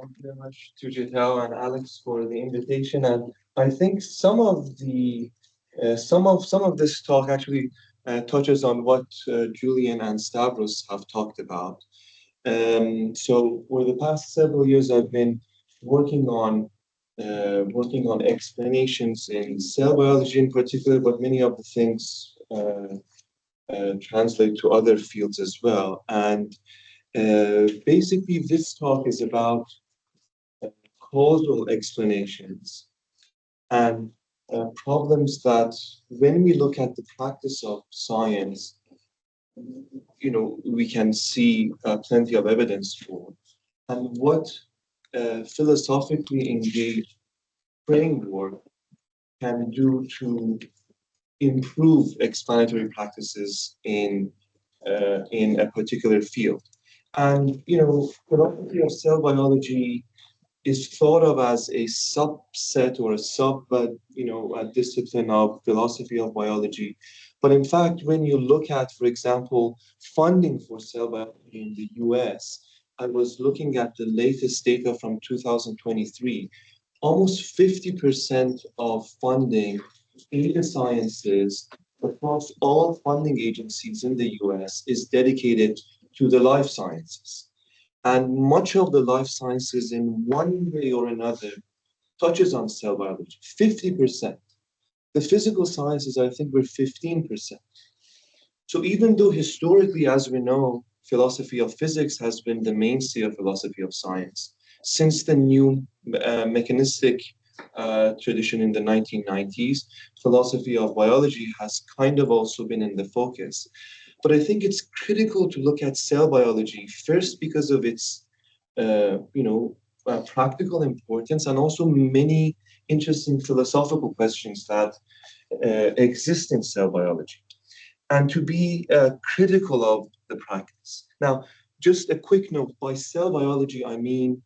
Thank you very much to Jital and Alex for the invitation. And I think some of this talk actually touches on what Julian and Stavros have talked about. So for the past several years, I've been working on explanations in cell biology in particular, but many of the things translate to other fields as well. And basically, this talk is about causal explanations and problems that when we look at the practice of science, we can see plenty of evidence for. And what philosophically engaged framework can do to improve explanatory practices in a particular field. And philosophy of cell biology is thought of as a subset or a a discipline of philosophy of biology. But in fact, when you look at, for example, funding for cell biology in the US, I was looking at the latest data from 2023. Almost 50% of funding in the sciences across all funding agencies in the US is dedicated to the life sciences. And much of the life sciences, in one way or another, touches on cell biology, 50%. The physical sciences, I think, were 15%. So even though historically, as we know, philosophy of physics has been the mainstay of philosophy of science, since the new mechanistic tradition in the 1990s, philosophy of biology has kind of also been in the focus. But I think it's critical to look at cell biology first because of its, practical importance and also many interesting philosophical questions that exist in cell biology, and to be critical of the practice. Now, just a quick note: by cell biology, I mean,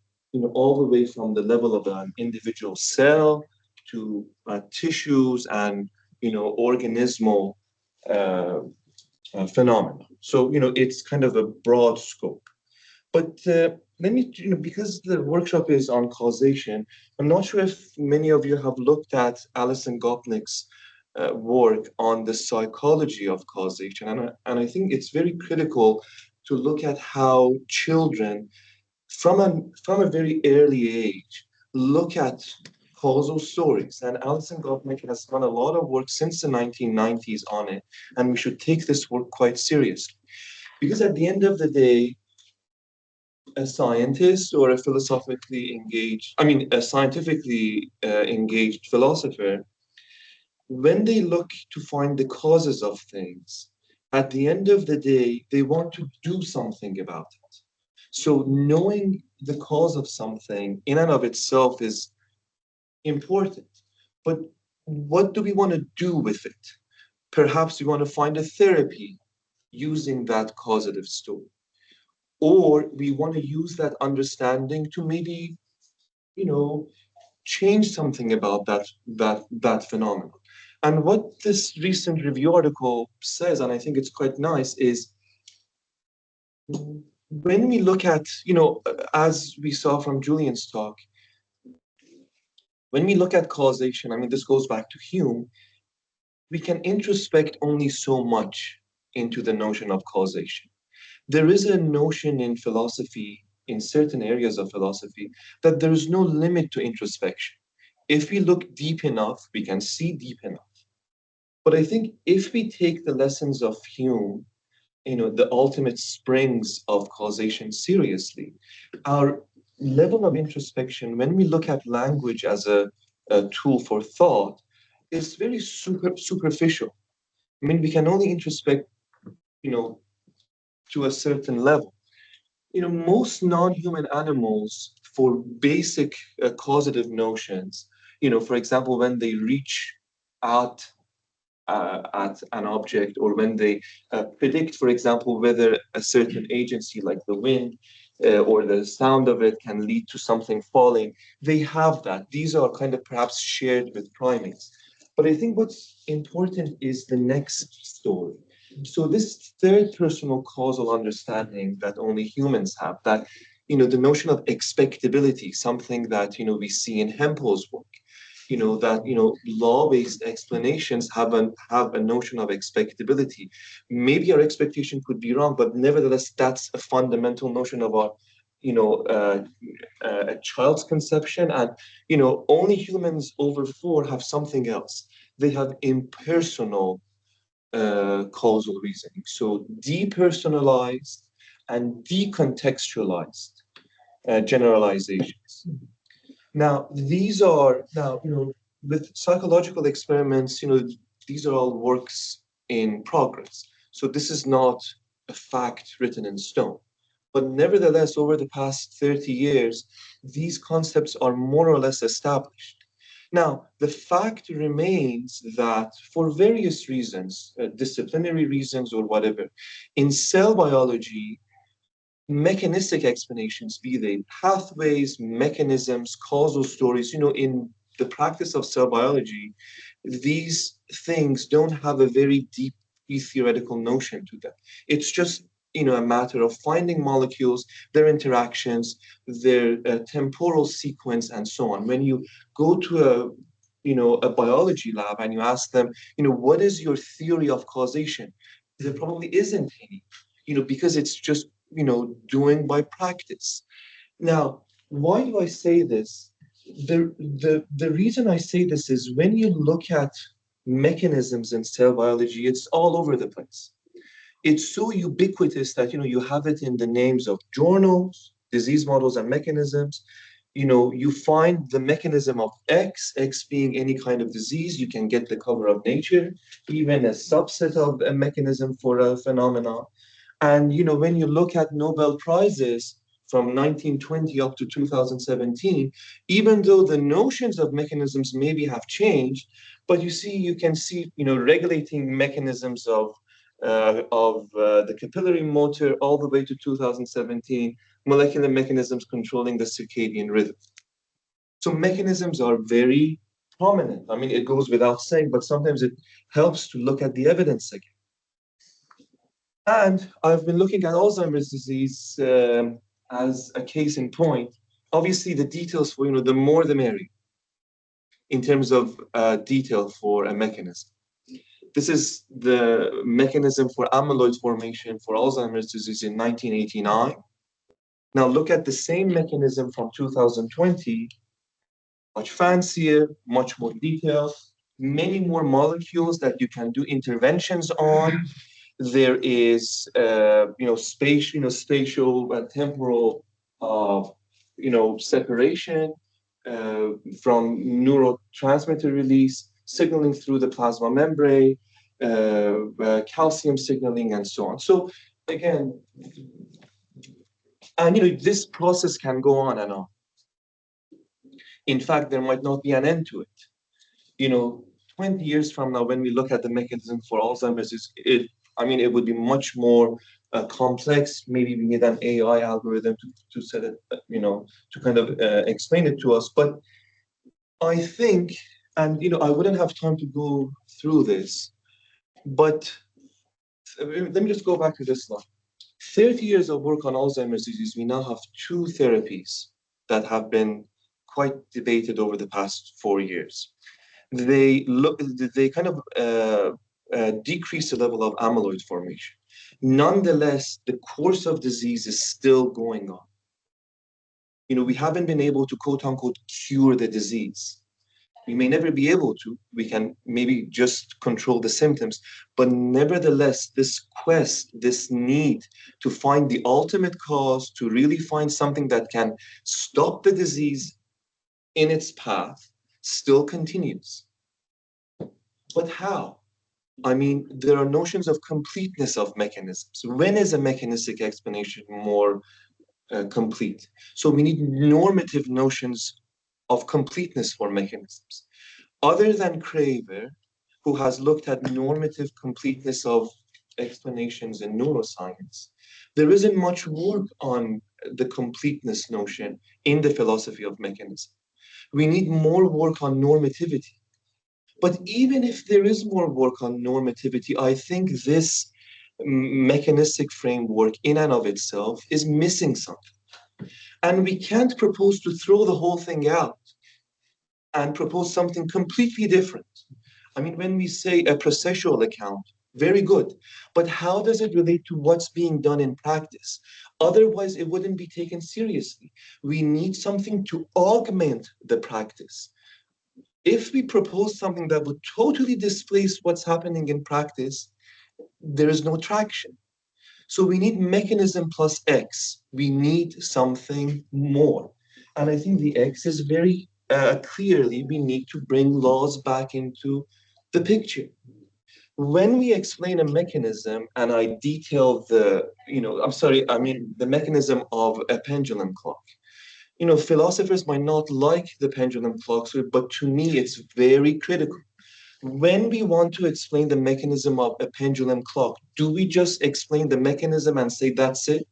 all the way from the level of an individual cell to tissues and, organismal. Uh, Phenomena. So, it's kind of a broad scope. But let me, because the workshop is on causation, I'm not sure if many of you have looked at Alison Gopnik's work on the psychology of causation. And I think it's very critical to look at how children, from a very early age, look at causal stories. And Alison Gopnik has done a lot of work since the 1990s on it, and we should take this work quite seriously. Because at the end of the day, a scientist or a philosophically engaged, I mean, a scientifically engaged philosopher, when they look to find the causes of things, at the end of the day, they want to do something about it. So knowing the cause of something in and of itself is important. But what do we want to do with it? Perhaps we want to find a therapy using that causative story. Or we want to use that understanding to maybe, you know, change something about that phenomenon. And what this recent review article says, and I think it's quite nice, is when we look at, as we saw from Julian's talk, when we look at causation, I mean, this goes back to Hume, we can introspect only so much into the notion of causation. There is a notion in philosophy, in certain areas of philosophy, that there is no limit to introspection. If we look deep enough, we can see deep enough. But I think if we take the lessons of Hume, the ultimate springs of causation seriously, our level of introspection, when we look at language as a tool for thought, is very superficial. I mean, we can only introspect, you know, to a certain level. Most non-human animals, for basic causative notions, for example, when they reach out at an object, or when they predict, for example, whether a certain agency like the wind or the sound of it can lead to something falling, they have that. These are kind of perhaps shared with primates. But I think what's important is the next story. So this third personal causal understanding that only humans have, that the notion of expectability, something that, we see in Hempel's work, that, law-based explanations have a notion of expectability. Maybe our expectation could be wrong, but nevertheless, that's a fundamental notion of our, a child's conception. And, only humans over 4 have something else. They have impersonal causal reasoning. So depersonalized and decontextualized generalizations. Now, these are with psychological experiments, these are all works in progress. So this is not a fact written in stone. But nevertheless, over the past 30 years, these concepts are more or less established. Now, the fact remains that for various reasons, disciplinary reasons or whatever, in cell biology, mechanistic explanations, be they pathways, mechanisms, causal stories, in the practice of cell biology, these things don't have a very deep theoretical notion to them. It's just, a matter of finding molecules, their interactions, their temporal sequence, and so on. When you go to a biology lab and you ask them, what is your theory of causation? There probably isn't any, because it's just doing by practice. Now, why do I say this? The reason I say this is when you look at mechanisms in cell biology, it's all over the place. It's so ubiquitous that you have it in the names of journals, disease models, and mechanisms. You find the mechanism of X being any kind of disease. You can get the cover of Nature, even a subset of a mechanism for a phenomenon. And when you look at Nobel Prizes from 1920 up to 2017, even though the notions of mechanisms maybe have changed, but you can see regulating mechanisms of the capillary motor all the way to 2017, molecular mechanisms controlling the circadian rhythm. So mechanisms are very prominent. I mean, it goes without saying, but sometimes it helps to look at the evidence again. And I've been looking at Alzheimer's disease as a case in point. Obviously, the details for, the more the merrier in terms of detail for a mechanism. This is the mechanism for amyloid formation for Alzheimer's disease in 1989. Now look at the same mechanism from 2020, much fancier, much more detailed, many more molecules that you can do interventions on. There is, spatial, temporal, separation from neurotransmitter release, signaling through the plasma membrane, calcium signaling, and so on. So again, and this process can go on and on. In fact, there might not be an end to it. 20 years from now, when we look at the mechanism for Alzheimer's, it would be much more complex. Maybe we need an AI algorithm to set it, to kind of explain it to us. But I think, and I wouldn't have time to go through this, but let me just go back to this slide. 30 years of work on Alzheimer's disease, we now have 2 therapies that have been quite debated over the past 4 years. They kind of decrease the level of amyloid formation. Nonetheless, the course of disease is still going on. We haven't been able to, quote unquote, cure the disease. We may never be able to. We can maybe just control the symptoms. But nevertheless, this quest, this need to find the ultimate cause, to really find something that can stop the disease in its path, still continues. But how? There are notions of completeness of mechanisms. When is a mechanistic explanation more complete? So we need normative notions of completeness for mechanisms. Other than Craver, who has looked at normative completeness of explanations in neuroscience, there isn't much work on the completeness notion in the philosophy of mechanism. We need more work on normativity. But even if there is more work on normativity, I think this mechanistic framework in and of itself is missing something. And we can't propose to throw the whole thing out and propose something completely different. I mean, when we say a processual account, very good, but how does it relate to what's being done in practice? Otherwise, it wouldn't be taken seriously. We need something to augment the practice. If we propose something that would totally displace what's happening in practice, there is no traction. So we need mechanism plus X. We need something more. And I think the X is very clearly we need to bring laws back into the picture. When we explain a mechanism and I detail the mechanism of a pendulum clock. Philosophers might not like the pendulum clock, but to me, it's very critical. When we want to explain the mechanism of a pendulum clock, do we just explain the mechanism and say that's it?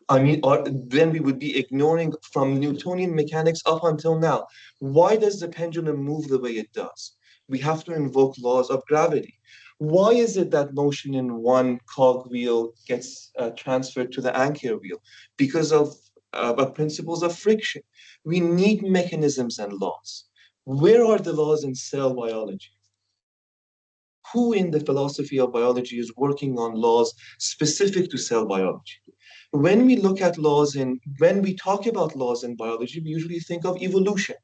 I mean, or then we would be ignoring from Newtonian mechanics up until now. Why does the pendulum move the way it does? We have to invoke laws of gravity. Why is it that motion in one cogwheel gets transferred to the anchor wheel? Because of principles of friction. We need mechanisms and laws. Where are the laws in cell biology? Who in the philosophy of biology is working on laws specific to cell biology? When we look at when we talk about laws in biology, we usually think of evolution.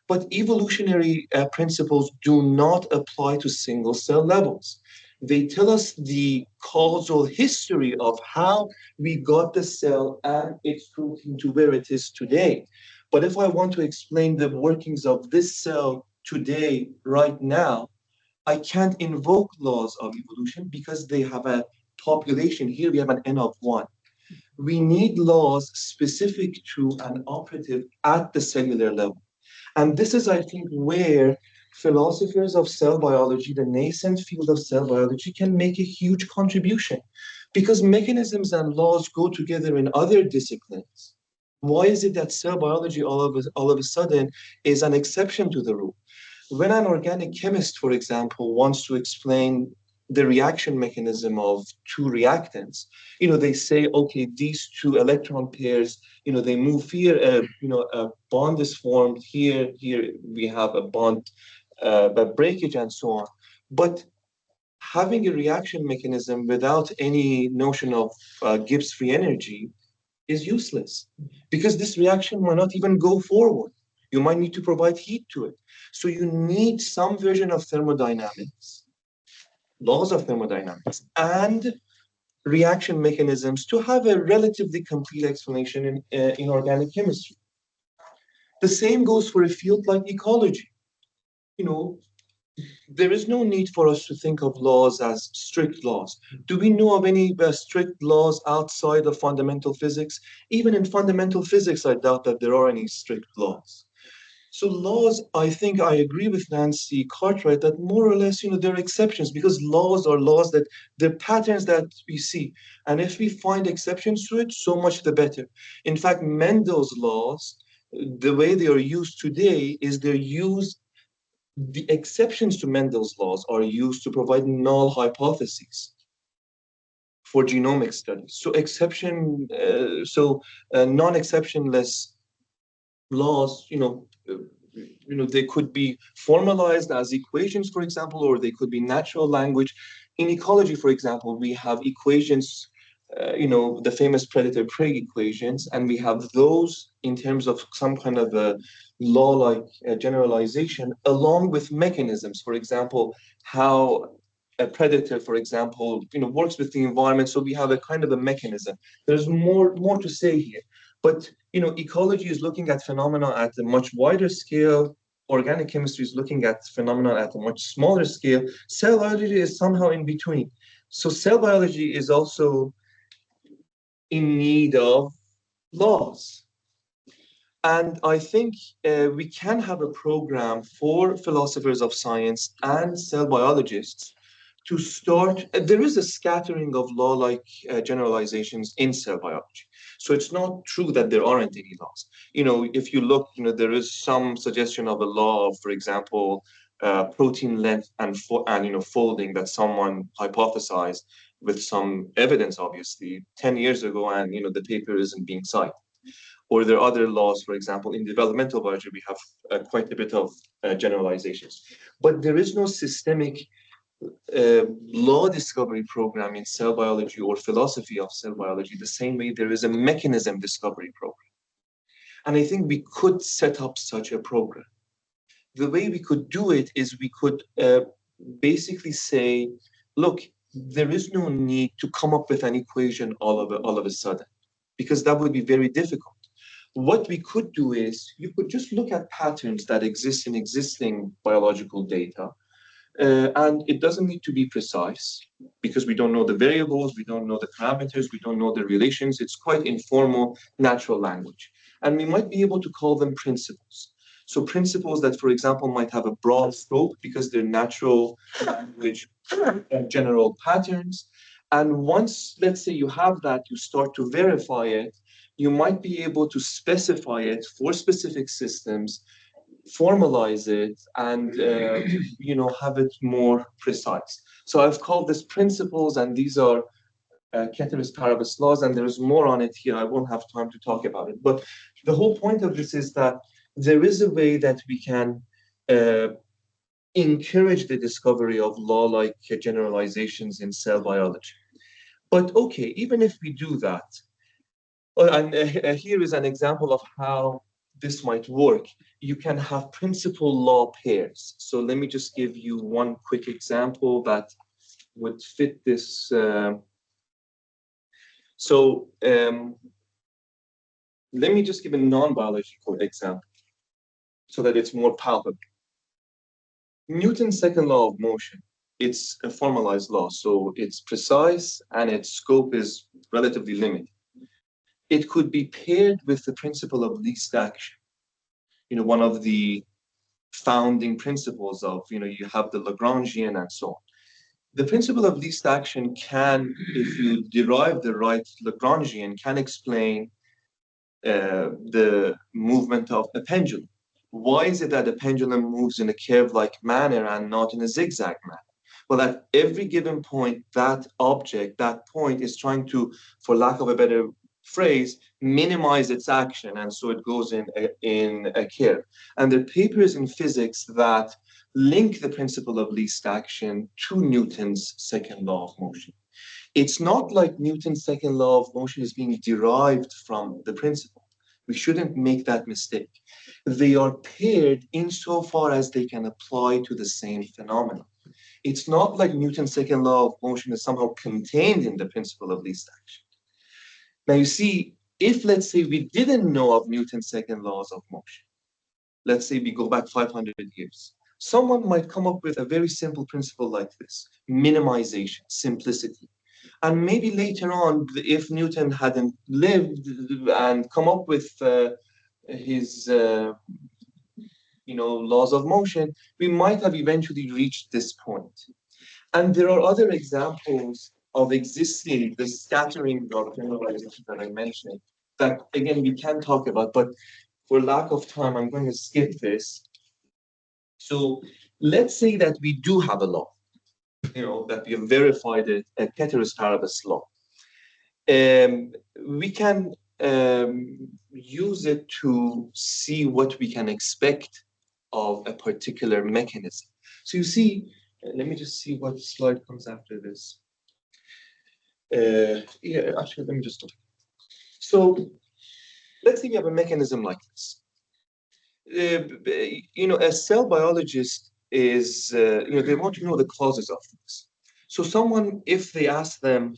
But evolutionary principles do not apply to single cell levels. They tell us the causal history of how we got the cell and its protein to where it is today. But if I want to explain the workings of this cell today, right now, I can't invoke laws of evolution because they have a population. Here we have an N of one. We need laws specific to an operative at the cellular level. And this is, I think, where philosophers of cell biology, the nascent field of cell biology, can make a huge contribution because mechanisms and laws go together in other disciplines. Why is it that cell biology all of a sudden is an exception to the rule? When an organic chemist, for example, wants to explain the reaction mechanism of two reactants, they say, okay, these two electron pairs, they move here, a bond is formed here we have a bond, a breakage and so on. But having a reaction mechanism without any notion of Gibbs free energy is useless because this reaction might not even go forward. You might need to provide heat to it. So you need some version of thermodynamics, laws of thermodynamics, and reaction mechanisms to have a relatively complete explanation in organic chemistry. The same goes for a field like ecology. You know, there is no need for us to think of laws as strict laws. Do we know of any strict laws outside of fundamental physics? Even in fundamental physics, I doubt that there are any strict laws. So laws, I think I agree with Nancy Cartwright that more or less, there are exceptions because laws are laws that they're patterns that we see. And if we find exceptions to it, so much the better. In fact, Mendel's laws, the way they are used today is the exceptions to Mendel's laws are used to provide null hypotheses for genomic studies. So non-exceptionless laws, they could be formalized as equations, for example, or they could be natural language. In ecology, for example, we have equations, the famous predator-prey equations, and we have those in terms of some kind of a law-like generalization, along with mechanisms. For example, how a predator, for example, works with the environment. So we have a kind of a mechanism. There's more to say here, but ecology is looking at phenomena at a much wider scale. Organic chemistry is looking at phenomena at a much smaller scale. Cell biology is somehow in between. So cell biology is also in need of laws. And I think we can have a program for philosophers of science and cell biologists to start. There is a scattering of law-like generalizations in cell biology. So it's not true that there aren't any laws. If you look, there is some suggestion of a law of, for example, protein length and folding that someone hypothesized with some evidence, obviously, 10 years ago, and the paper isn't being cited. or there are other laws. For example, in developmental biology, we have quite a bit of generalizations. But there is no systemic law discovery program in cell biology or philosophy of cell biology, the same way there is a mechanism discovery program. And I think we could set up such a program. The way we could do it is we could basically say, look, there is no need to come up with an equation all of a sudden, because that would be very difficult. What we could do is you could just look at patterns that exist in existing biological data. And it doesn't need to be precise because we don't know the variables, we don't know the parameters, we don't know the relations. It's quite informal, natural language. And we might be able to call them principles. So principles that, for example, might have a broad scope because they're natural language general patterns. And once, let's say you have that, you start to verify it, you might be able to specify it for specific systems, formalize it, and have it more precise. So I've called this principles, and these are ceteris paribus laws, and there's more on it here. I won't have time to talk about it. But the whole point of this is that there is a way that we can encourage the discovery of law-like generalizations in cell biology. But okay, even if we do that, and here is an example of how this might work. You can have principal law pairs. So let me just give you one quick example that would fit this. Let me just give a non-biological example so that it's more palpable. Newton's second law of motion, it's a formalized law, so it's precise and its scope is relatively limited. It could be paired with the principle of least action. One of the founding principles of, you have the Lagrangian and so on. The principle of least action can, if you derive the right Lagrangian, can explain the movement of a pendulum. Why is it that a pendulum moves in a curve-like manner and not in a zigzag manner? Well, at every given point, that object, that point is trying to, for lack of a better phrase, minimize its action, and so it goes in a curve. And there are papers in physics that link the principle of least action to Newton's second law of motion. It's not like Newton's second law of motion is being derived from the principle. We shouldn't make that mistake. They are paired insofar as they can apply to the same phenomenon. It's not like Newton's second law of motion is somehow contained in the principle of least action. Now, you see, if, let's say, we didn't know of Newton's second laws of motion, let's say we go back 500 years, someone might come up with a very simple principle like this: minimization, simplicity. And maybe later on, if Newton hadn't lived and come up with his laws of motion, we might have eventually reached this point. And there are other examples of existing, the scattering of generalization that I mentioned, that again we can talk about, but for lack of time, I'm going to skip this. So let's say that we do have a law, that we have verified it, a ceteris paribus law. We can use it to see what we can expect of a particular mechanism. So you see, let me just see what slide comes after this. Actually, let me just look. So let's say you have a mechanism like this. A cell biologist is, they want to know the causes of things. So someone, if they ask them,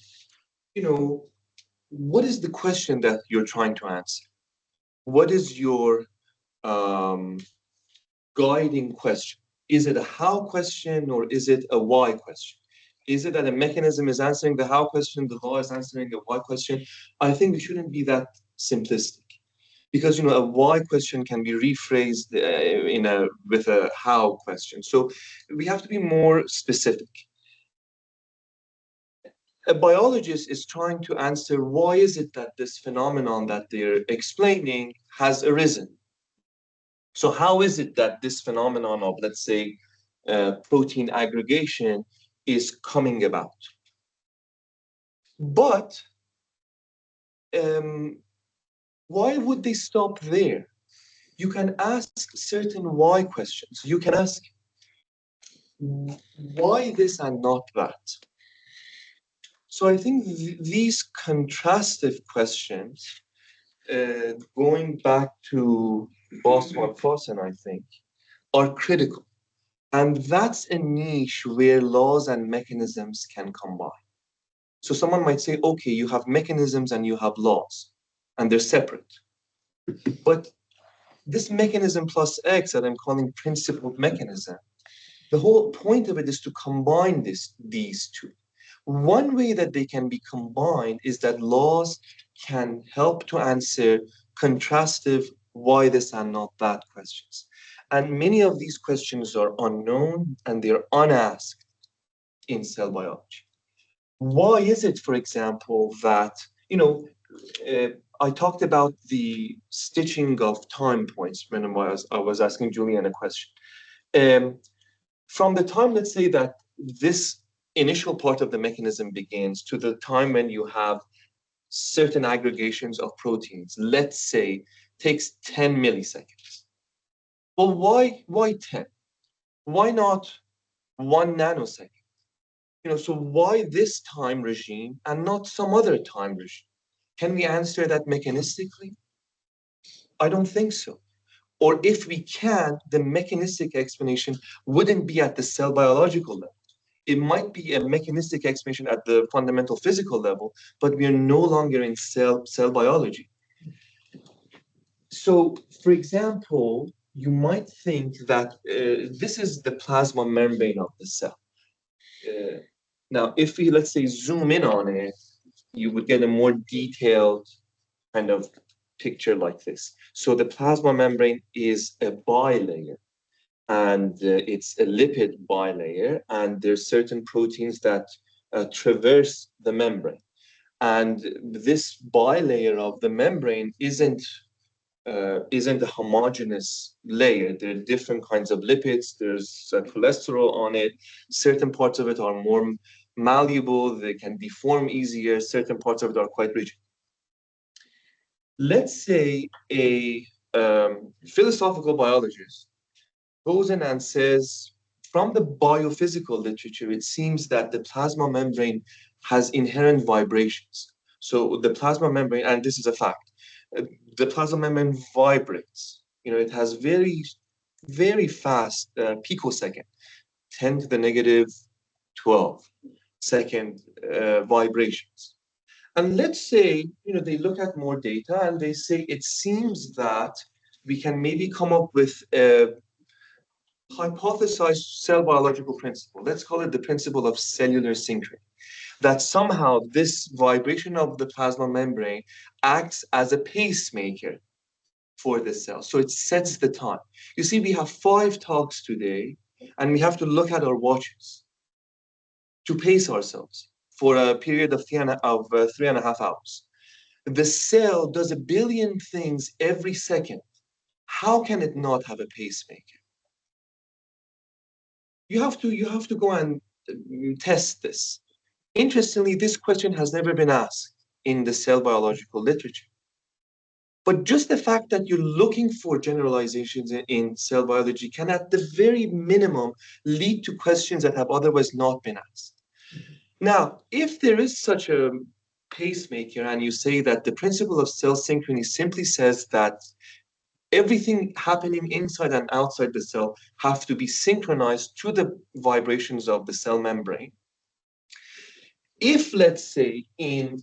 what is the question that you're trying to answer? What is your guiding question? Is it a how question or is it a why question? Is it that a mechanism is answering the how question, the law is answering the why question? I think we shouldn't be that simplistic, because a why question can be rephrased with a how question. So we have to be more specific. A biologist is trying to answer, why is it that this phenomenon that they're explaining has arisen? So how is it that this phenomenon of, let's say, protein aggregation is coming about? But Why would they stop there? You can ask certain why questions. You can ask, why this and not that? So I think these contrastive questions, going back to Bosman Fossen, I think, are critical. And that's a niche where laws and mechanisms can combine. So someone might say, okay, you have mechanisms and you have laws, and they're separate. But this mechanism plus X that I'm calling principled mechanism, the whole point of it is to combine these two. One way that they can be combined is that laws can help to answer contrastive why this and not that questions. And many of these questions are unknown and they're unasked in cell biology. Why is it, for example, that, uh, I talked about the stitching of time points when I was asking Julian a question. Um, from the time, let's say, that this initial part of the mechanism begins to the time when you have certain aggregations of proteins, let's say, takes 10 milliseconds. Well, why 10? Why not 1 nanosecond? So why this time regime and not some other time regime? Can we answer that mechanistically? I don't think so. Or if we can, the mechanistic explanation wouldn't be at the cell biological level. It might be a mechanistic explanation at the fundamental physical level, but we are no longer in cell biology. So, for example, you might think that this is the plasma membrane of the cell. Now, if we, let's say, zoom in on it, you would get a more detailed kind of picture like this. So the plasma membrane is a bilayer, and it's a lipid bilayer, and there's certain proteins that traverse the membrane. And this bilayer of the membrane isn't a homogeneous layer. There are different kinds of lipids. There's cholesterol on it. Certain parts of it are more malleable. They can deform easier. Certain parts of it are quite rigid. Let's say a philosophical biologist goes in and says, from the biophysical literature, it seems that the plasma membrane has inherent vibrations. So the plasma membrane, and this is a fact, the plasma membrane vibrates. It has very, very fast picosecond, 10 to the negative 12 second vibrations. And let's say, they look at more data and they say it seems that we can maybe come up with a hypothesized cell biological principle. Let's call it the principle of cellular synchrony. That somehow this vibration of the plasma membrane acts as a pacemaker for the cell. So it sets the time. You see, we have 5 talks today, and we have to look at our watches to pace ourselves for a period of 3.5 hours. The cell does a billion things every second. How can it not have a pacemaker? You have to go and test this. Interestingly, this question has never been asked in the cell biological literature. But just the fact that you're looking for generalizations in cell biology can, at the very minimum, lead to questions that have otherwise not been asked. Now, if there is such a pacemaker and you say that the principle of cell synchrony simply says that everything happening inside and outside the cell have to be synchronized to the vibrations of the cell membrane. If, let's say, in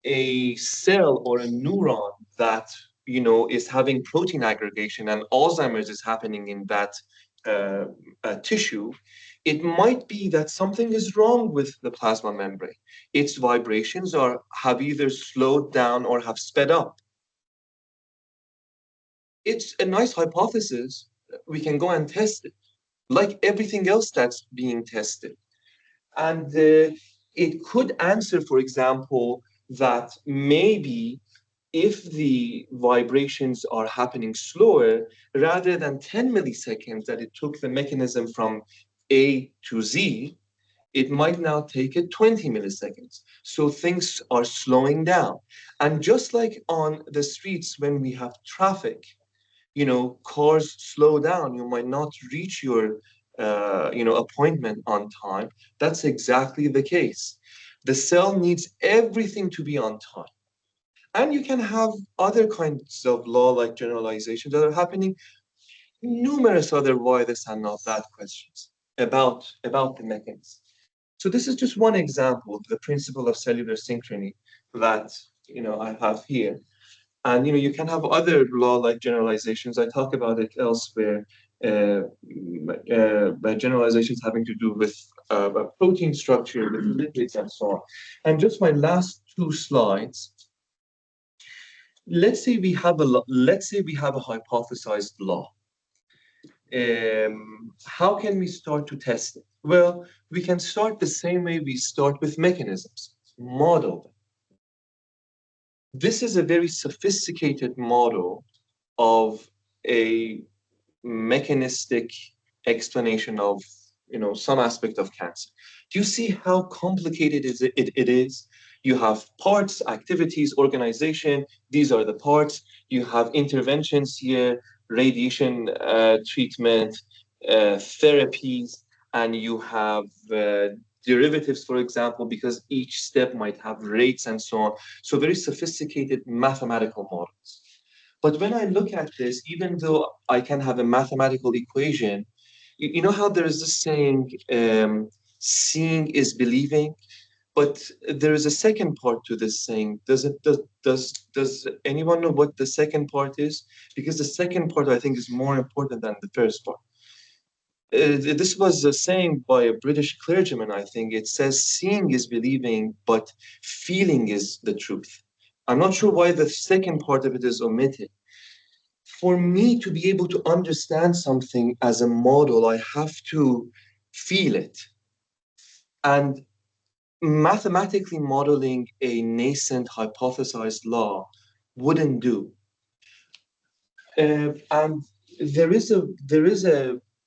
a cell or a neuron that is having protein aggregation and Alzheimer's is happening in that tissue, it might be that something is wrong with the plasma membrane. Its vibrations have either slowed down or have sped up. It's a nice hypothesis. We can go and test it, like everything else that's being tested. And it could answer, for example, that maybe if the vibrations are happening slower, rather than 10 milliseconds that it took the mechanism from A to Z, It might now take it 20 milliseconds. So things are slowing down. And just like on the streets when we have traffic, cars slow down, you might not reach your appointment on time. That's exactly the case. The cell needs everything to be on time. And you can have other kinds of law-like generalizations that are happening, numerous other why this and not that questions about the mechanism. So this is just one example of the principle of cellular synchrony that I have here. And you can have other law-like generalizations. I talk about it elsewhere. Generalizations having to do with a protein structure, with lipids, and so on. And just my last two slides. Let's say we have a hypothesized law. How can we start to test it? Well, we can start the same way we start with mechanisms, model them. This is a very sophisticated model of a mechanistic explanation of some aspect of cancer. Do you see how complicated it is? You have parts, activities, organization. These are the parts. You have interventions here, radiation treatment, therapies, and you have derivatives, for example, because each step might have rates and so on. So very sophisticated mathematical models. But when I look at this, even though I can have a mathematical equation, you know how there is this saying, seeing is believing? But there is a second part to this saying. Does anyone know what the second part is? Because the second part, I think, is more important than the first part. This was a saying by a British clergyman, I think. It says, seeing is believing, but feeling is the truth. I'm not sure why the second part of it is omitted. For me to be able to understand something as a model, I have to feel it. And mathematically modeling a nascent hypothesized law wouldn't do. And there is a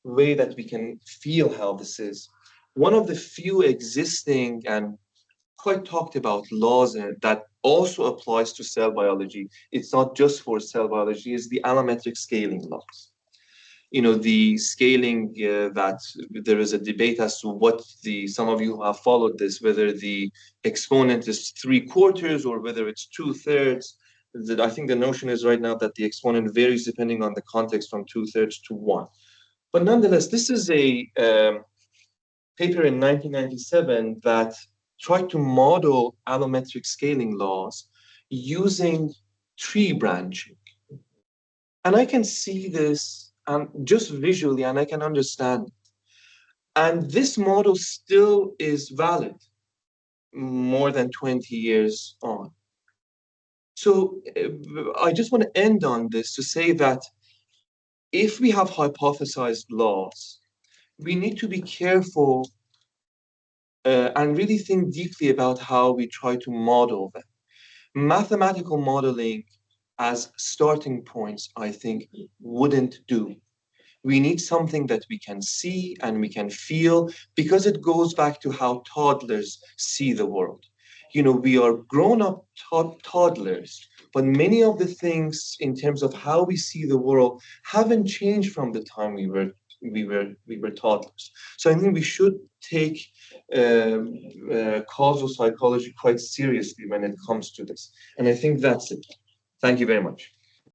way that we can feel how this is. One of the few existing and quite talked about laws that also applies to cell biology, it's not just for cell biology, is the allometric scaling laws. The scaling that there is a debate as to what some of you have followed this, whether the exponent is 3/4 or whether it's 2/3. I think the notion is right now that the exponent varies depending on the context from 2/3 to 1. But nonetheless, this is a paper in 1997 that tried to model allometric scaling laws using tree branching. And I can see this just visually, and I can understand it. And this model still is valid more than 20 years on. So I just want to end on this to say that if we have hypothesized laws, we need to be careful and really think deeply about how we try to model them. Mathematical modeling as starting points, I think, wouldn't do. We need something that we can see and we can feel, because it goes back to how toddlers see the world. We are grown-up toddlers, but many of the things in terms of how we see the world haven't changed from the time we were toddlers. So I think we should take causal psychology quite seriously when it comes to this. And I think that's it. Thank you very much.